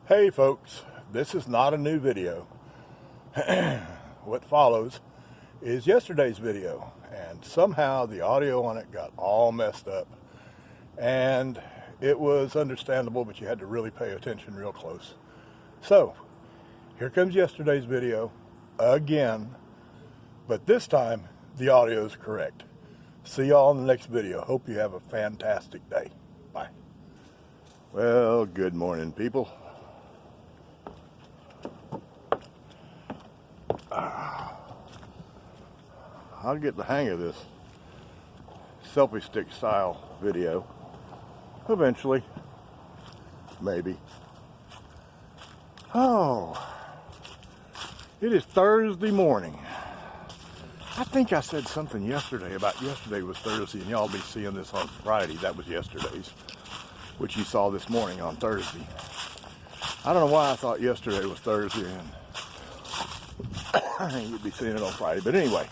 Hey folks, this is not a new video. What follows is yesterday's video, and somehow the audio on it got all messed up. And it was understandable, but you had to really pay attention real close. So, here comes yesterday's video again, but this time the audio is correct. See y'all in the next video. Hope you have a fantastic day. Bye. Well, good morning, people. I'll get the hang of this selfie stick style video eventually, maybe. Oh, it is Thursday morning. I think I said something yesterday about yesterday was Thursday, and y'all be seeing this on Friday. That was yesterday's, which you saw this morning on Thursday. I don't know why I thought yesterday was Thursday, and you'd be seeing it on Friday. But anyway,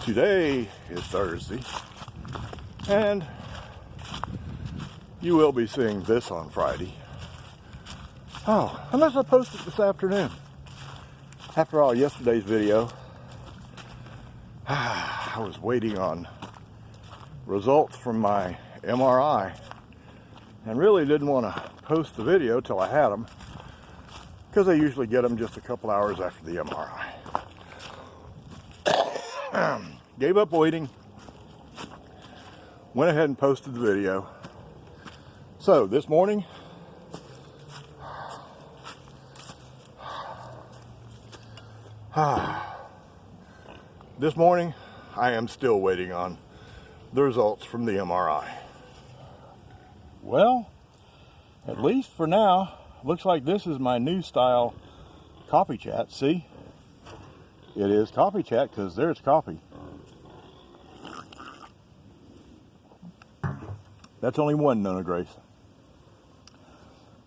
today is Thursday, and you will be seeing this on Friday. Oh, unless I post it this afternoon. After all, yesterday's video, I was waiting on results from my MRI and really didn't want to post the video till I had them, because I usually get them just a couple hours after the MRI. Gave up waiting, went ahead and posted the video. So this morning, I am still waiting on the results from the MRI. Well, at least for now, looks like this is my new style coffee chat. See? It is coffee chat because there's coffee. That's only one, Nona Grace.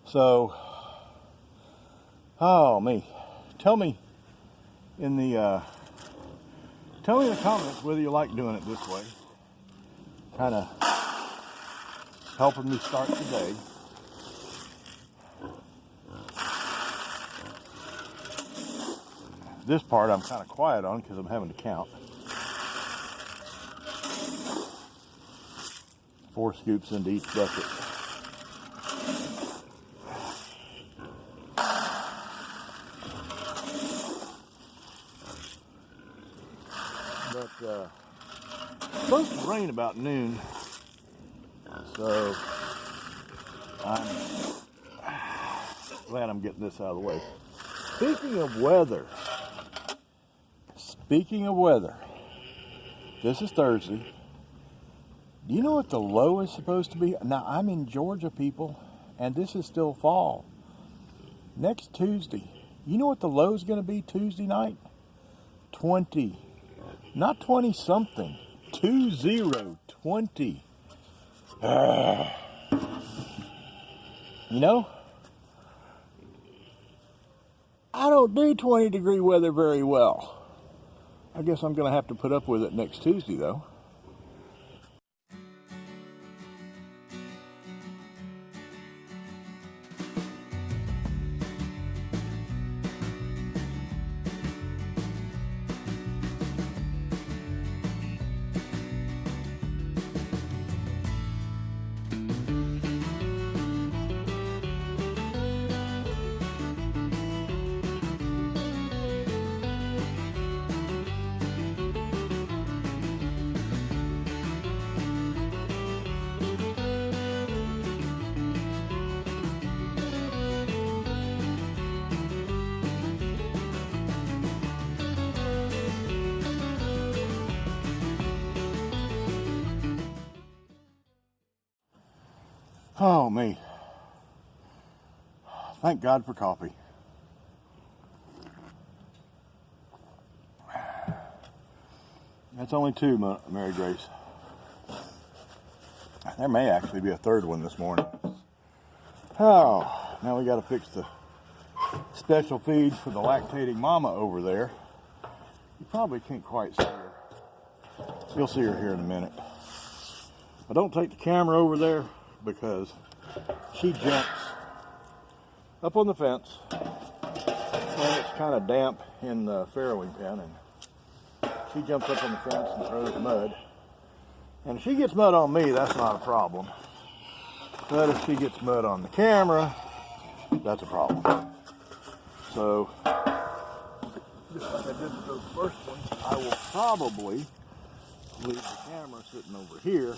So, oh me, tell me in the comments whether you like doing it this way. Kind of helping me start the day. This part I'm kind of quiet on because I'm having to count. 4 scoops into each bucket. But it's supposed to rain about noon, so I'm glad I'm getting this out of the way. Speaking of weather, this is Thursday. Do you know what the low is supposed to be? Now, I'm in Georgia, people, and this is still fall. Next Tuesday, you know what the low is going to be Tuesday night? 20. Not 20-something. 20. You know, I don't do 20-degree weather very well. I guess I'm going to have to put up with it next Tuesday, though. Oh, me. Thank God for coffee. That's only 2, Mary Grace. There may actually be a third one this morning. Oh, now we got to fix the special feed for the lactating mama over there. You probably can't quite see her. You'll see her here in a minute. I don't take the camera over there because she jumps up on the fence when it's kind of damp in the farrowing pen, and she jumps up on the fence and throws mud. And if she gets mud on me, that's not a problem. But if she gets mud on the camera, that's a problem. So, just like I did with those first ones, I will probably leave the camera sitting over here.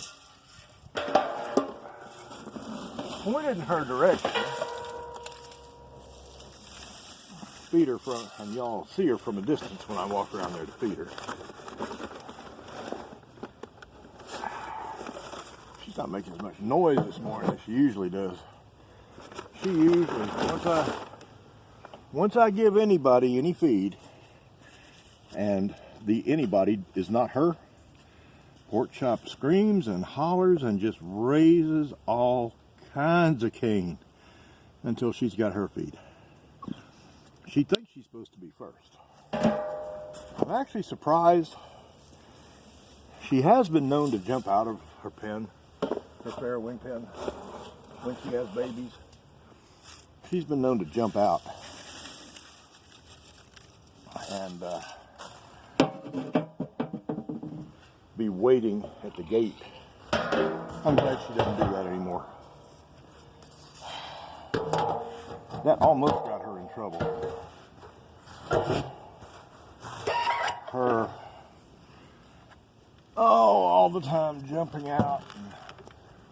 Point in her direction. Feed her from, and y'all see her from a distance when I walk around there to feed her. She's not making as much noise this morning as she usually does. She usually, once I give anybody any feed, and the anybody is not her, pork chop screams and hollers and just raises all kinds of cane until she's got her feed. She thinks she's supposed to be first. I'm actually surprised. She has been known to jump out of her pen, her farrowing pen, when she has babies. She's been known to jump out and be waiting at the gate. I'm glad she doesn't do that anymore. That almost got her in trouble. Her, all the time jumping out and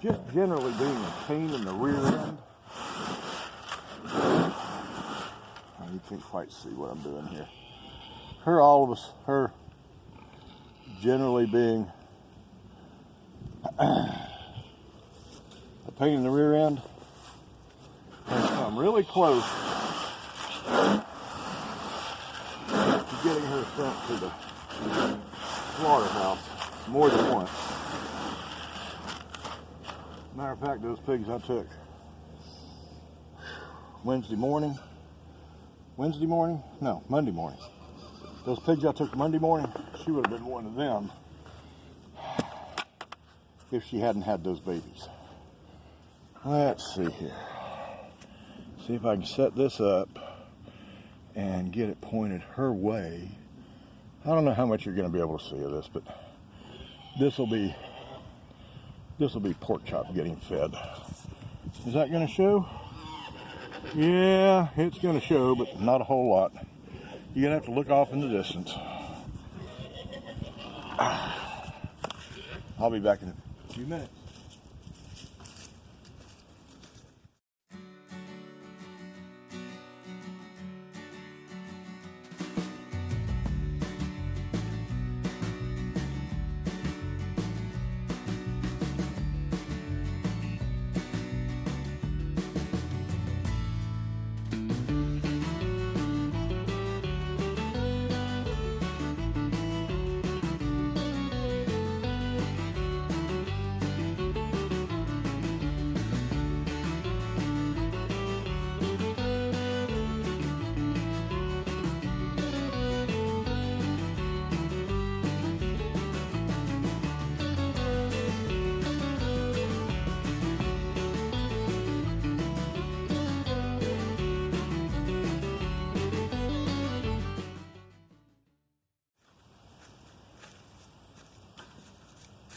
just generally being a pain in the rear end. Oh, you can't quite see what I'm doing here. Her generally being a pain in the rear end has come really close to getting her sent to the slaughterhouse more than once. Matter of fact, those pigs I took Monday morning. Those pigs I took Monday morning, she would have been one of them if she hadn't had those babies. Let's see here. See if I can set this up and get it pointed her way. I don't know how much you're going to be able to see of this, but this will be pork chop getting fed. Is that going to show? Yeah, it's going to show, but not a whole lot. You're going to have to look off in the distance. I'll be back in a few minutes.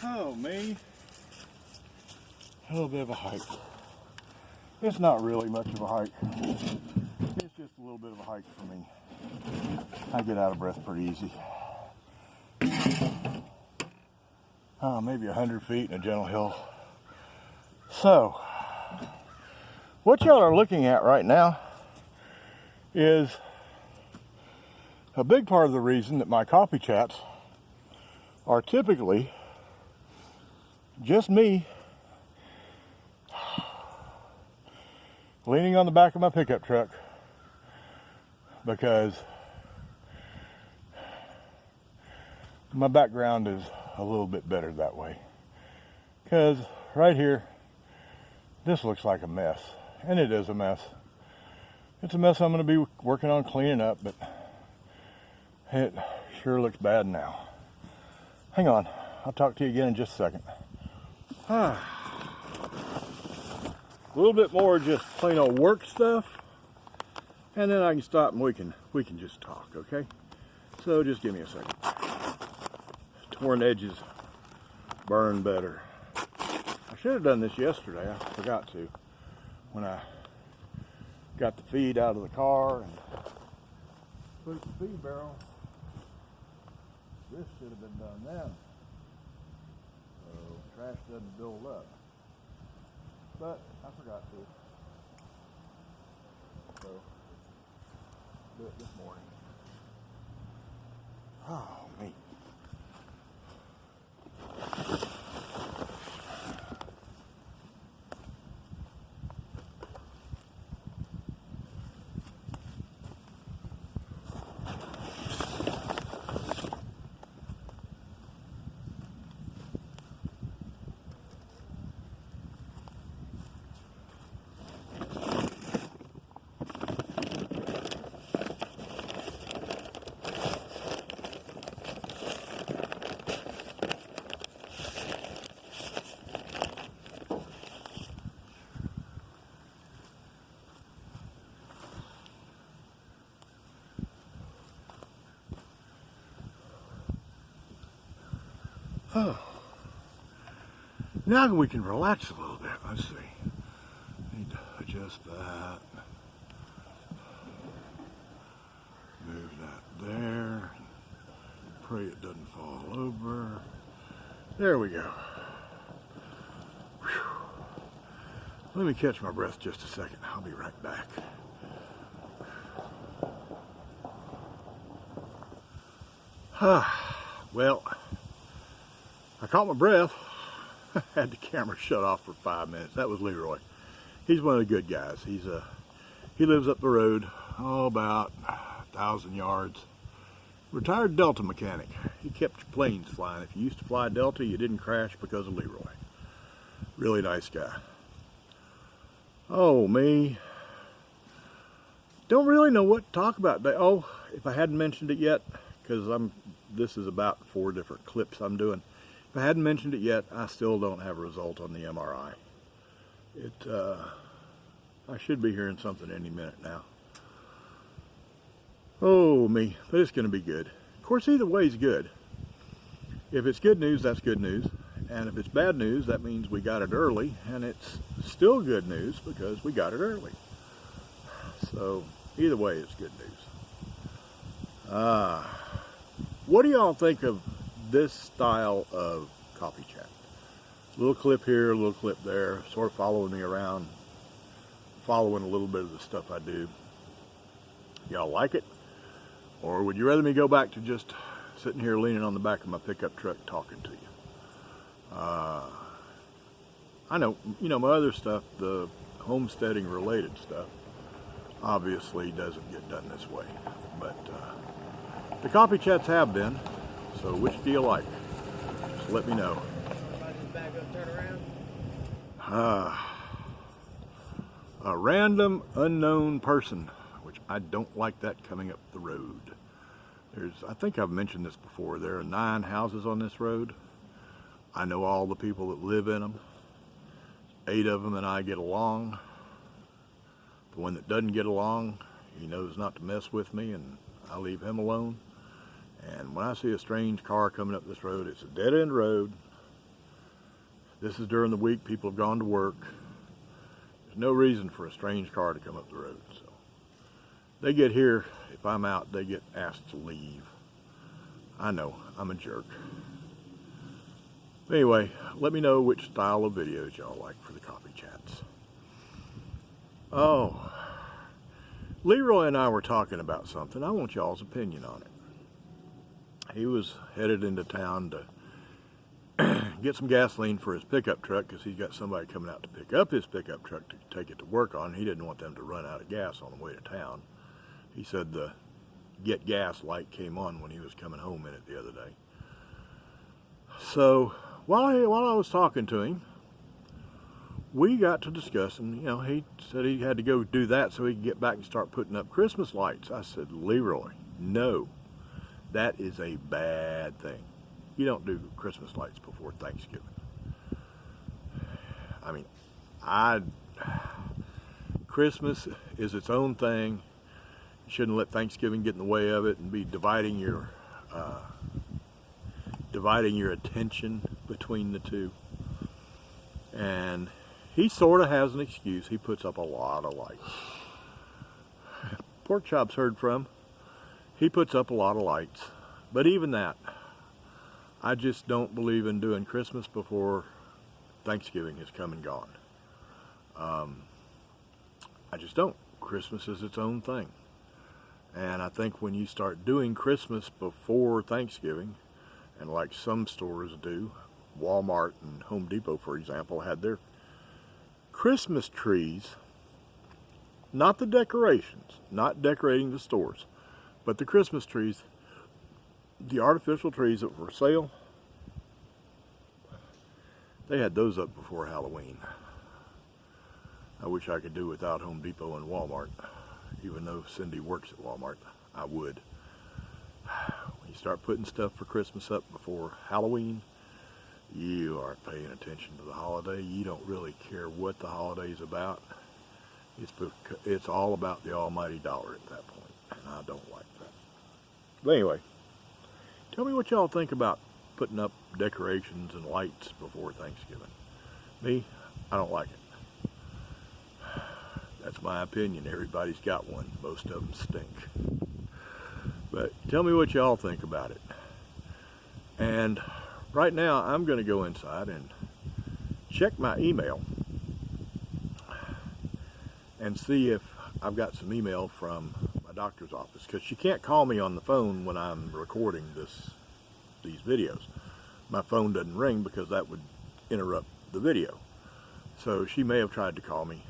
Oh, me. A little bit of a hike. It's not really much of a hike. It's just a little bit of a hike for me. I get out of breath pretty easy. Maybe 100 feet in a gentle hill. So, what y'all are looking at right now is a big part of the reason that my coffee chats are typically just me leaning on the back of my pickup truck, because my background is a little bit better that way. Because right here, this looks like a mess, and it is a mess. It's a mess I'm going to be working on cleaning up, but it sure looks bad now. Hang on, I'll talk to you again in just a second. A little bit more just plain old work stuff. and then I can stop and we can just talk, okay? So just give me a second. Torn edges burn better. I should have done this yesterday. I forgot to. When I got the feed out of the car and put the feed barrel, this should have been done then. So trash doesn't build up. But I forgot to. So do it this morning. Oh, neat. Oh. Now we can relax a little bit. Let's see. Need to adjust that. Move that there. Pray it doesn't fall over. There we go. Whew. Let me catch my breath just a second. I'll be right back. Well, I caught my breath. Had the camera shut off for 5 minutes. That was Leroy. He's one of the good guys. He lives up the road, about 1,000 yards. Retired Delta mechanic. He kept planes flying. If you used to fly Delta, you didn't crash because of Leroy. Really nice guy. Oh, me. Don't really know what to talk about today. Oh, if I hadn't mentioned it yet, because this is about 4 different clips I'm doing. If I hadn't mentioned it yet, I still don't have a result on the MRI. I should be hearing something any minute now. Oh me, but it's going to be good. Of course, either way is good. If it's good news, that's good news. And if it's bad news, that means we got it early, and it's still good news because we got it early. So either way, it's good news. What do y'all think of this style of coffee chat? A little clip here, a little clip there, sort of following me around, following a little bit of the stuff I do. Y'all like it? Or would you rather me go back to just sitting here leaning on the back of my pickup truck talking to you? I know, my other stuff, the homesteading related stuff, obviously doesn't get done this way. But the coffee chats have been. So which do you like? Just let me know. Back up, turn around. A random unknown person, which I don't like that coming up the road. I think I've mentioned this before, there are 9 houses on this road. I know all the people that live in them. 8 of them and I get along. The one that doesn't get along, he knows not to mess with me and I leave him alone. And when I see a strange car coming up this road, it's a dead-end road. This is during the week, people have gone to work. There's no reason for a strange car to come up the road. So they get here, if I'm out, they get asked to leave. I know, I'm a jerk. Anyway, let me know which style of videos y'all like for the coffee chats. Oh, Leroy and I were talking about something. I want y'all's opinion on it. He was headed into town to get some gasoline for his pickup truck because he's got somebody coming out to pick up his pickup truck to take it to work on. He didn't want them to run out of gas on the way to town. He said the get gas light came on when he was coming home in it the other day. So while I was talking to him, we got to discussing, he said he had to go do that so he could get back and start putting up Christmas lights. I said, Leroy, no. That is a bad thing. You don't do Christmas lights before Thanksgiving. I mean, Christmas is its own thing. You shouldn't let Thanksgiving get in the way of it and be dividing your attention between the two. And he sort of has an excuse. He puts up a lot of lights. Pork Chop's heard from. He puts up a lot of lights. But even that, I just don't believe in doing Christmas before Thanksgiving has come and gone. I just don't. Christmas is its own thing. And I think when you start doing Christmas before Thanksgiving, and like some stores do, Walmart and Home Depot, for example, had their Christmas trees, not the decorations, not decorating the stores, but the Christmas trees, the artificial trees that were for sale, they had those up before Halloween. I wish I could do without Home Depot and Walmart. Even though Cindy works at Walmart, I would. When you start putting stuff for Christmas up before Halloween, you aren't paying attention to the holiday. You don't really care what the holiday's about. It's all about the almighty dollar at that point, and I don't like that. But anyway, tell me what y'all think about putting up decorations and lights before Thanksgiving. Me, I don't like it. That's my opinion. Everybody's got one. Most of them stink. But tell me what y'all think about it. And right now, I'm going to go inside and check my email and see if I've got some email from my doctor's office, because she can't call me on the phone when I'm recording these videos. My phone doesn't ring because that would interrupt the video. So she may have tried to call me.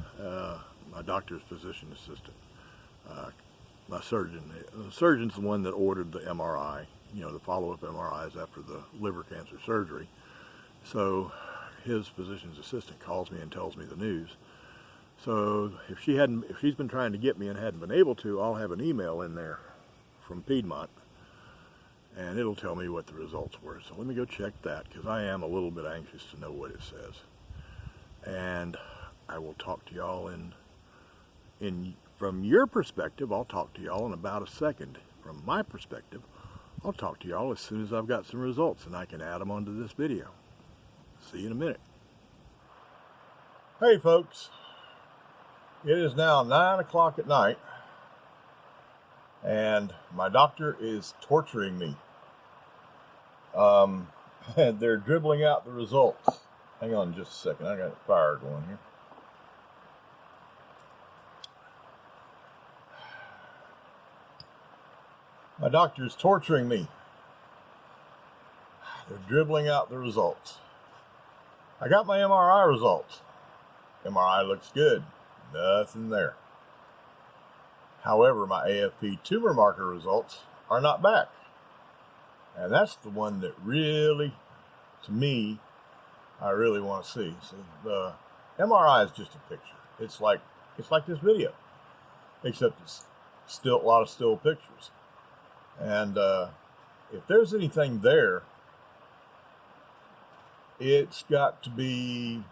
My doctor's physician assistant, my surgeon. The surgeon's the one that ordered the MRI, the follow-up MRIs after the liver cancer surgery. So his physician's assistant calls me and tells me the news. So if she's been trying to get me and hadn't been able to, I'll have an email in there from Piedmont, and it'll tell me what the results were. So let me go check that, because I am a little bit anxious to know what it says. And I will talk to y'all from your perspective. I'll talk to y'all in about a second. From my perspective, I'll talk to y'all as soon as I've got some results and I can add them onto this video. See you in a minute. Hey folks, it is now 9 o'clock at night and my doctor is torturing me. They're dribbling out the results. Hang on just a second, I got a fire going here. My doctor is torturing me. They're dribbling out the results. I got my MRI results. MRI looks good. Nothing there. However, my AFP tumor marker results are not back. And that's the one that really, to me, I really want to see. See, the MRI is just a picture. It's like this video, except it's still a lot of still pictures. And if there's anything there, it's got to be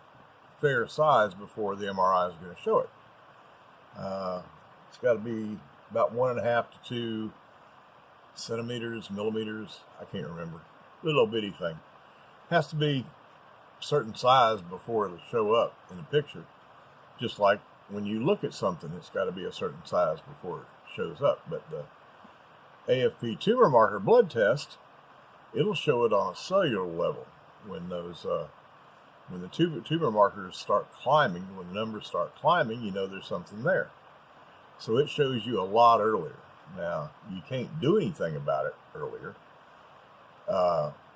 fair size before the MRI is going to show it. It's got to be about 1.5 to 2 centimeters, millimeters, I can't remember. Little bitty thing. Has to be a certain size before it'll show up in the picture. Just like when you look at something, it's got to be a certain size before it shows up. But the AFP tumor marker blood test, it'll show it on a cellular level. When the tumor markers start climbing, when the numbers start climbing, you know there's something there. So it shows you a lot earlier. Now, you can't do anything about it earlier.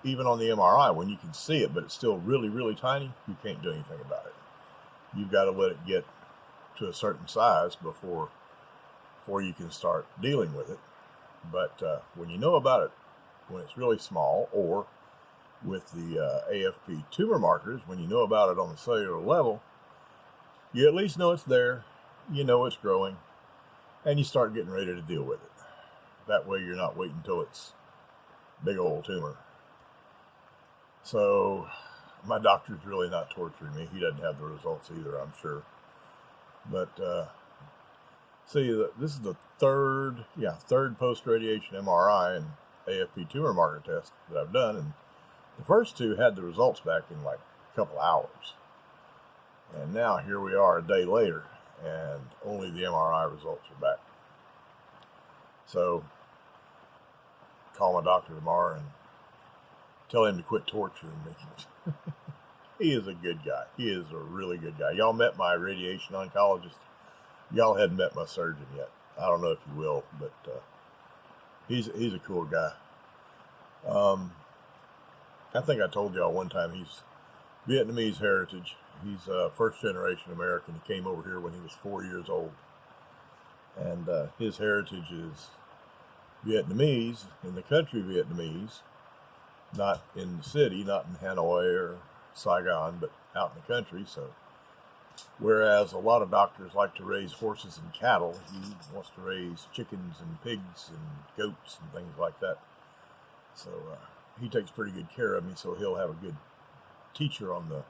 Even on the MRI, when you can see it, but it's still really, really tiny, you can't do anything about it. You've got to let it get to a certain size before you can start dealing with it. But when you know about it, when it's really small, or with the AFP tumor markers, when you know about it on the cellular level, you at least know it's there, you know it's growing, and you start getting ready to deal with it. That way you're not waiting until it's a big old tumor. So my doctor's really not torturing me. He doesn't have the results either, I'm sure. But See, this is the third post-radiation MRI and AFP tumor marker test that I've done, and the first two had the results back in like a couple hours. And now here we are a day later, and only the MRI results are back. So, call my doctor tomorrow and tell him to quit torturing me. He is a good guy. He is a really good guy. Y'all met my radiation oncologist. Y'all hadn't met my surgeon yet. I don't know if you will, but he's a cool guy. I think I told y'all one time he's Vietnamese heritage. He's first generation American. He came over here when he was 4 years old. And his heritage is Vietnamese, in the country Vietnamese, not in the city, not in Hanoi or Saigon, but out in the country. So, whereas a lot of doctors like to raise horses and cattle, he wants to raise chickens and pigs and goats and things like that. So he takes pretty good care of me. So he'll have a good teacher on the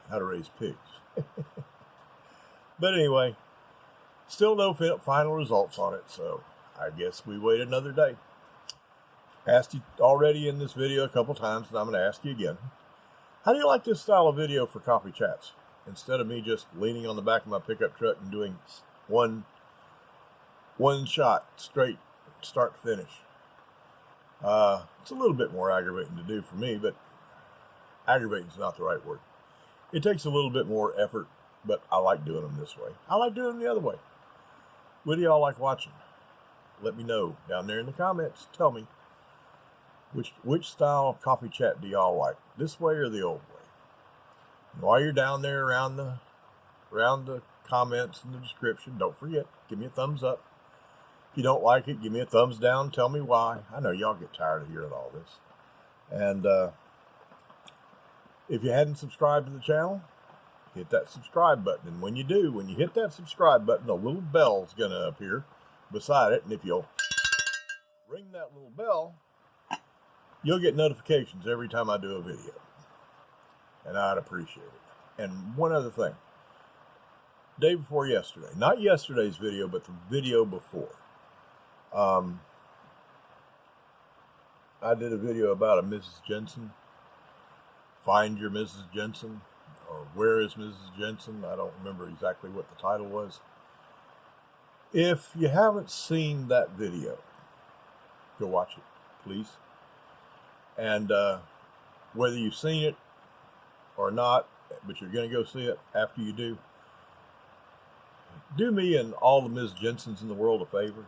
how to raise pigs. But anyway, still no final results on it. So I guess we wait another day. Asked you already in this video a couple times, and I'm going to ask you again. How do you like this style of video for coffee chats? Instead of me just leaning on the back of my pickup truck and doing one shot straight, start to finish. It's a little bit more aggravating to do for me, but aggravating is not the right word. It takes a little bit more effort, but I like doing them this way. I like doing them the other way. What do y'all like watching? Let me know down there in the comments. Tell me. Which style of coffee chat do y'all like? This way or the old way? And while you're down there around the comments and the description, don't forget, give me a thumbs up. If you don't like it, give me a thumbs down. Tell me why. I know y'all get tired of hearing all this. And if you hadn't subscribed to the channel, hit that subscribe button. And when you do, when you hit that subscribe button, a little bell's going to appear beside it. And if you'll ring that little bell, you'll get notifications every time I do a video. And I'd appreciate it. And one other thing. Day before yesterday. Not yesterday's video, but the video before. I did a video about a Mrs. Jensen. Find your Mrs. Jensen. Or where is Mrs. Jensen? I don't remember exactly what the title was. If you haven't seen that video, go watch it, please. And whether you've seen it or not, but you're going to go see it after you do me and all the Ms. Jensens in the world a favor.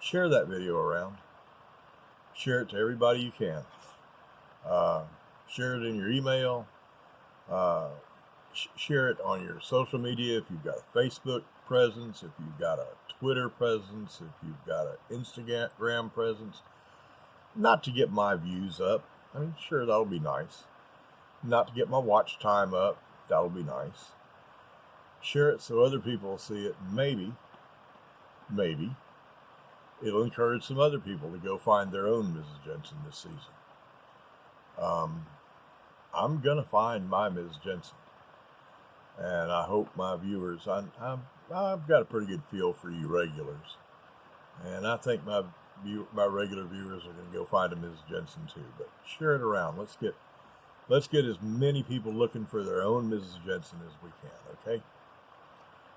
Share that video around. Share it to everybody you can. Share it in your email. Share it on your social media if you've got a Facebook presence, if you've got a Twitter presence, if you've got an Instagram presence. Not to get my views up. I mean, sure, that'll be nice. Not to get my watch time up. That'll be nice. Share it so other people will see it. Maybe, it'll encourage some other people to go find their own Mrs. Jensen this season. I'm going to find my Mrs. Jensen. And I hope my viewers, I've got a pretty good feel for you regulars. And I think my regular viewers are going to go find a Mrs. Jensen too. But share it around. Let's get as many people looking for their own Mrs. Jensen as we can, okay?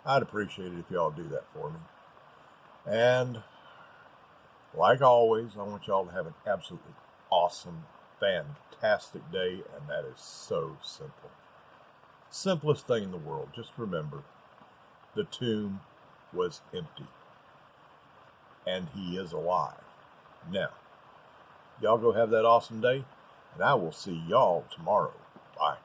I'd appreciate it if y'all do that for me. And like always, I want y'all to have an absolutely awesome, fantastic day, and that is so simple. Simplest thing in the world. Just remember, the tomb was empty. And he is alive. Now, y'all go have that awesome day, and I will see y'all tomorrow. Bye.